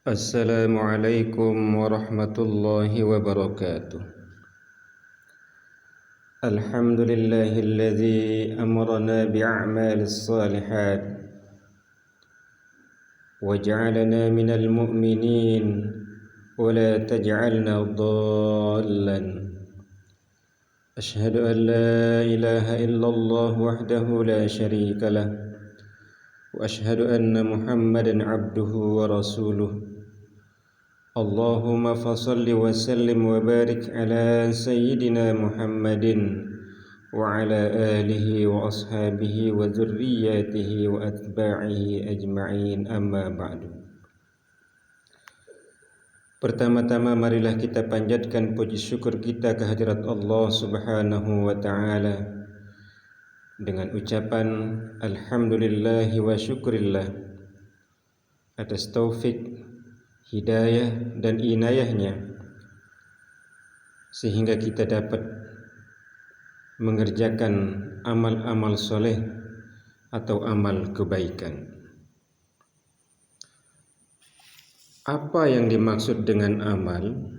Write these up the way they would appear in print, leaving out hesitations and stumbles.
Assalamualaikum warahmatullahi wabarakatuh. Alhamdulillahilladzi amarna bi'a'malis salihat waj'alana minal mu'minin wa la taj'alna dhallan. Ashhadu an la ilaha illallah wahdahu la syarika lah wa ashhadu anna Muhammadan abduhu wa rasuluh. Allahumma fasalli wa sallim wa barik ala sayyidina Muhammadin wa ala alihi wa ashabihi wa dzurriyyatihi wa atba'ihi ajma'in, amma ba'du. Pertama-tama marilah kita panjatkan puji syukur kita kehadirat Allah Subhanahu wa ta'ala dengan ucapan alhamdulillahi wa syukurillah atas taufik, hidayah dan inayahnya sehingga kita dapat mengerjakan amal-amal soleh atau amal kebaikan. Apa yang dimaksud dengan amal?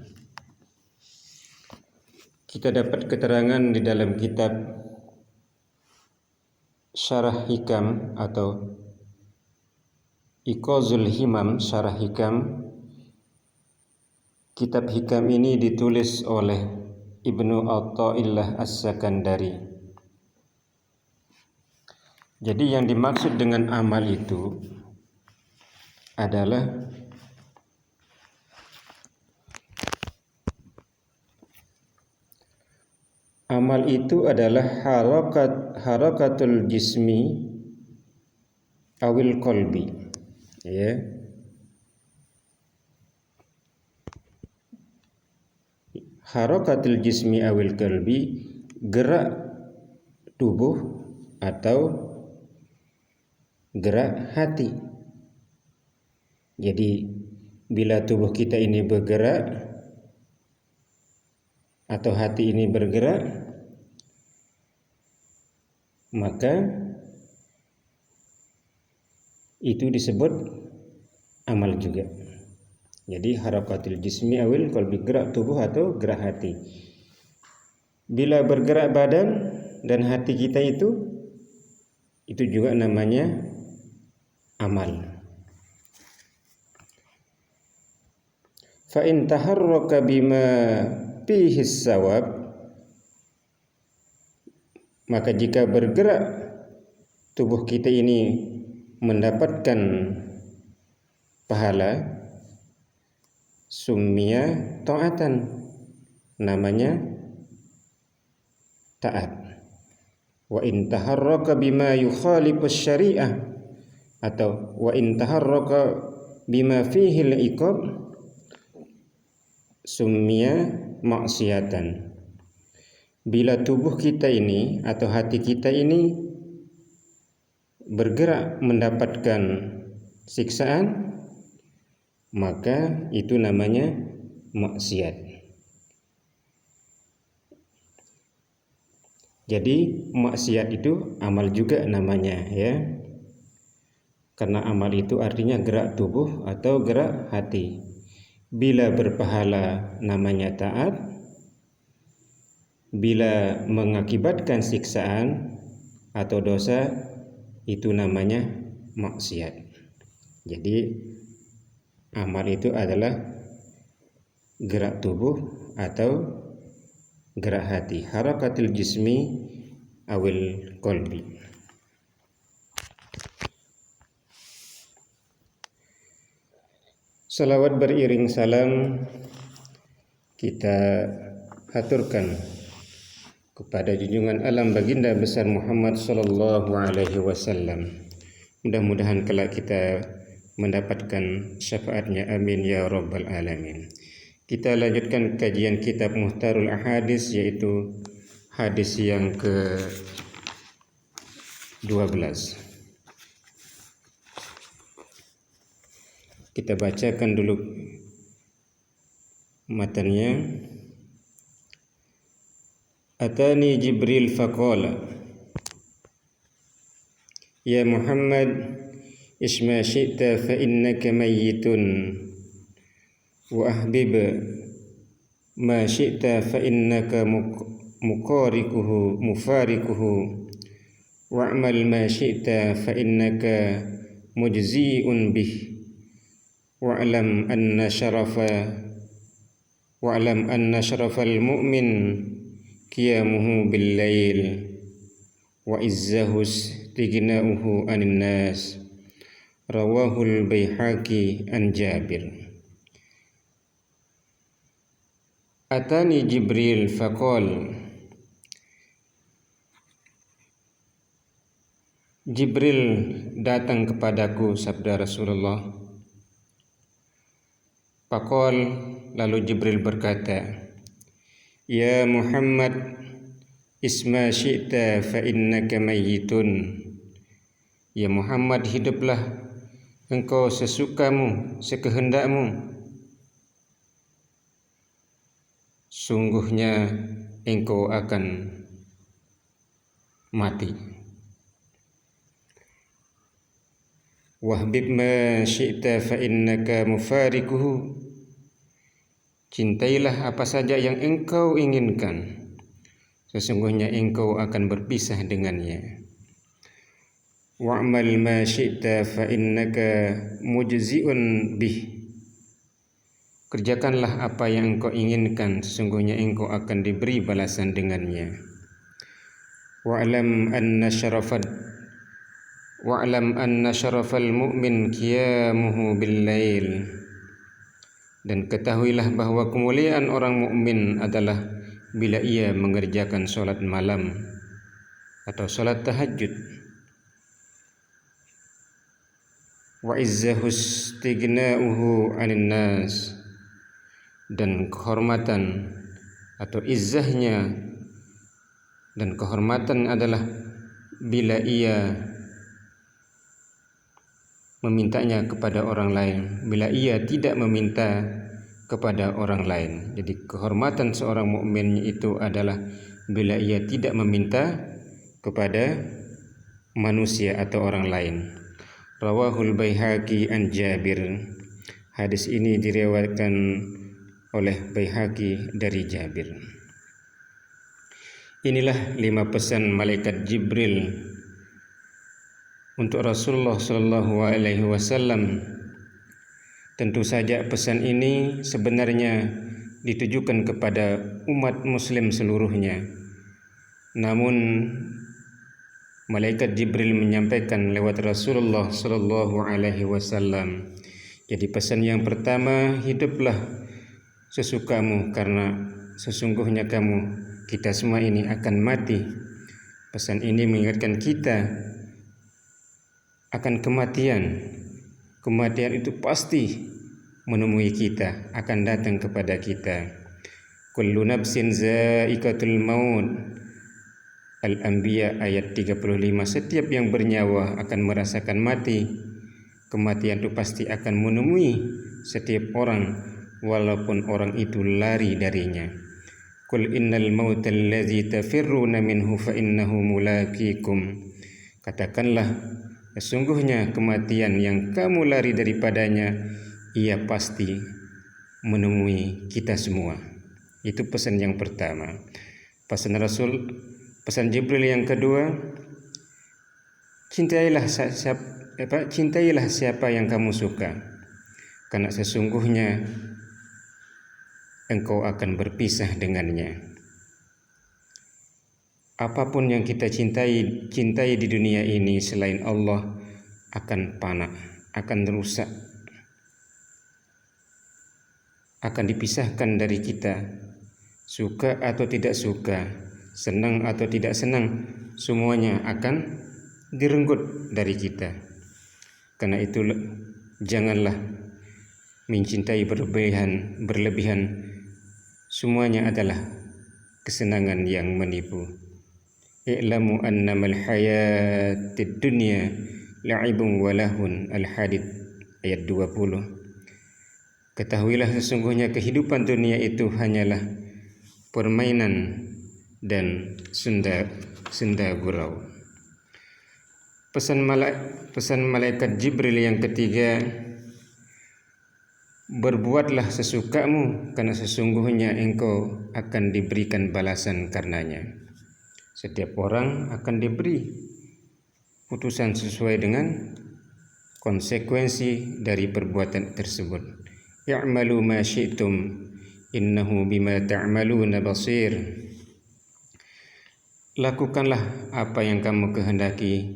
Kita dapat keterangan di dalam kitab Syarah Hikam atau Iqazul Himam, Syarah Hikam. Kitab Hikam ini ditulis oleh Ibnu Athaillah As-Sakandari. Jadi yang dimaksud dengan amal itu adalah harakatul jismi awil qalbi, ya. Harakatul jismi awil qalbi, gerak tubuh atau gerak hati. Jadi bila tubuh kita ini bergerak atau hati ini bergerak, maka itu disebut amal juga. Jadi harakatul jismi awil qalbi, gerak tubuh atau gerak hati. Bila bergerak badan dan hati kita itu juga namanya amal. Fa in taharraka bima fihi sawab, maka jika bergerak tubuh kita ini mendapatkan pahala, summiya ta'atan, namanya taat. Wa in taharraka bima yukhalifus syariah, atau wa in taharraka bima fihi al-iqab, summiya maksiyatan. Bila tubuh kita ini atau hati kita ini bergerak mendapatkan siksaan, maka itu namanya maksiat. Jadi maksiat itu amal juga namanya, ya. Karena amal itu artinya gerak tubuh atau gerak hati. Bila berpahala namanya taat, bila mengakibatkan siksaan atau dosa itu namanya maksiat. Jadi amal itu adalah gerak tubuh atau gerak hati, harakatul jismi awil qalbi. Salawat beriring salam kita haturkan kepada junjungan alam baginda besar Muhammad sallallahu alaihi wasallam. Mudah-mudahan kelak kita mendapatkan syafaatnya, amin ya rabbal alamin. Kita lanjutkan kajian kitab Muhtarul Ahadis, yaitu hadis yang ke-12. Kita bacakan dulu matanya. Atani Jibril faqala, ya Muhammad, isma syi'ta fa innaka mayyitun wa ahbib ma syi'ta fa innaka mufarikuhu wa'mal ma syi'ta fa innaka mujzi'un bih wa'lam anna syarafal mu'min qiyamuhu bil lail wa izzahu istighna'uhu 'anil nas. Rawahul Baihaqi an Jabir. Atani Jibril faqal, Jibril datang kepadaku, sabda Rasulullah. Faqal, lalu Jibril berkata, Ya Muhammad, isma syi'ta fa innaka mayyitun. Ya Muhammad, hiduplah engkau sesukamu, sekehendakmu. Sungguhnya engkau akan mati. Wahbib ma syi'ta fa innaka mufarikuhu. Cintailah apa saja yang engkau inginkan, sesungguhnya engkau akan berpisah dengannya. Wa'mal ma syi'ta fa innaka mujzi'un bih. Kerjakanlah apa yang engkau inginkan, sesungguhnya engkau akan diberi balasan dengannya. Wa'lam anna syarafal mu'min qiyamuhu bil lail. Dan ketahuilah bahwa kemuliaan orang mukmin adalah bila ia mengerjakan solat malam atau solat tahajud. Wa izzahu istighna'uhu 'anil nas. Dan kehormatan atau izzahnya dan kehormatan adalah bila ia memintanya kepada orang lain, bila ia tidak meminta kepada orang lain. Jadi kehormatan seorang mukmin itu adalah bila ia tidak meminta kepada manusia atau orang lain. Rawahul Baihaqi an Jabir. Hadis ini diriwayatkan oleh Baihaqi dari Jabir. Inilah 5 pesan malaikat Jibril untuk Rasulullah sallallahu alaihi wasallam. Tentu saja pesan ini sebenarnya ditujukan kepada umat muslim seluruhnya. Namun malaikat Jibril menyampaikan lewat Rasulullah sallallahu alaihi wasallam. Jadi pesan yang pertama, hiduplah sesukamu karena sesungguhnya kita semua ini akan mati. Pesan ini mengingatkan kita akan kematian. Kematian itu pasti menemui kita, akan datang kepada kita. Kullu nafsin za'iqatul maut. Al-Anbiya ayat 35. Setiap yang bernyawa akan merasakan mati. Kematian itu pasti akan menemui setiap orang, walaupun orang itu lari darinya. Qul innal mauta allazi tafirruna minhu fa innahu mulaqikum. Katakanlah, sesungguhnya kematian yang kamu lari daripadanya, ia pasti menemui kita semua. Itu pesan yang pertama. Pesan Jibril yang kedua, cintailah siapa yang kamu suka, karena sesungguhnya engkau akan berpisah dengannya. Apapun yang kita cintai di dunia ini selain Allah akan fana, akan rusak, akan dipisahkan dari kita. Suka atau tidak suka, senang atau tidak senang, semuanya akan direnggut dari kita. Karena itu janganlah mencintai berlebihan. Semuanya adalah kesenangan yang menipu. I'lamu annamal hayatid dunya la'ibun wa lahun. Al-Hadid ayat 20. Ketahuilah sesungguhnya kehidupan dunia itu hanyalah permainan dan senda gurau. Pesan malaikat Jibril yang ketiga, berbuatlah sesukamu, karena sesungguhnya engkau akan diberikan balasan karenanya. Setiap orang akan diberi putusan sesuai dengan konsekuensi dari perbuatan tersebut. I'malu ma syi'tum innahu bima ta'maluna basir. Lakukanlah apa yang kamu kehendaki,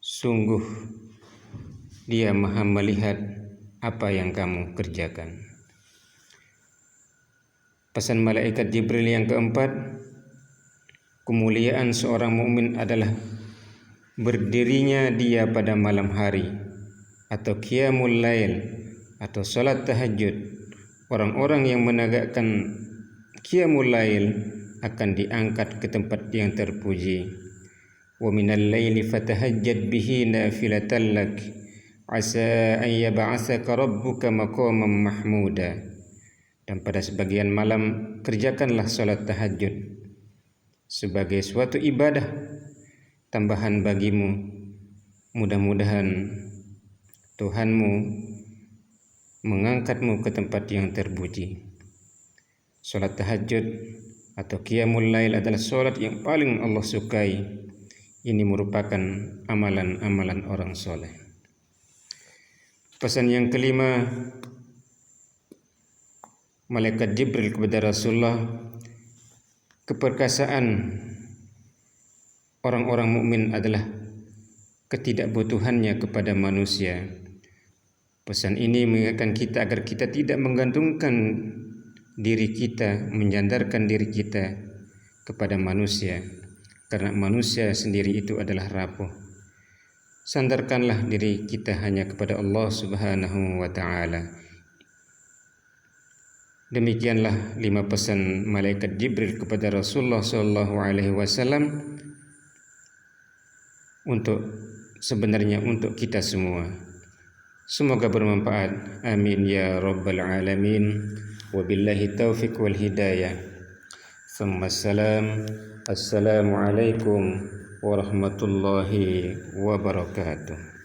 sungguh Dia Maha melihat apa yang kamu kerjakan. Pesan malaikat Jibril yang keempat, kemuliaan seorang mukmin adalah berdirinya dia pada malam hari atau qiyamul lail atau salat tahajud. Orang-orang yang menegakkan qiyamul lail akan diangkat ke tempat yang terpuji. Wa minal laili fatahajjad bihi nafilatan lak asa an yab'atsaka rabbuka maqaman mahmuda. Dan pada sebagian malam kerjakanlah salat tahajud sebagai suatu ibadah tambahan bagimu. Mudah-mudahan Tuhanmu mengangkatmu ke tempat yang terpuji. Salat tahajud atau qiyamul lail adalah salat yang paling Allah sukai. Ini merupakan amalan-amalan orang soleh. Pesan yang kelima, malaikat Jibril kepada Rasulullah, keperkasaan orang-orang mukmin adalah ketidakbutuhannya kepada manusia. Pesan ini mengingatkan kita agar kita tidak menggantungkan diri kita, menyandarkan diri kita kepada manusia, karena manusia sendiri itu adalah rapuh. Sandarkanlah diri kita hanya kepada Allah Subhanahu wa ta'ala. Demikianlah 5 pesan malaikat Jibril kepada Rasulullah SAW untuk kita semua. Semoga bermanfaat. Amin ya rabbal alamin. Wabillahi taufiq wal hidayah. Assalamualaikum warahmatullahi wabarakatuh.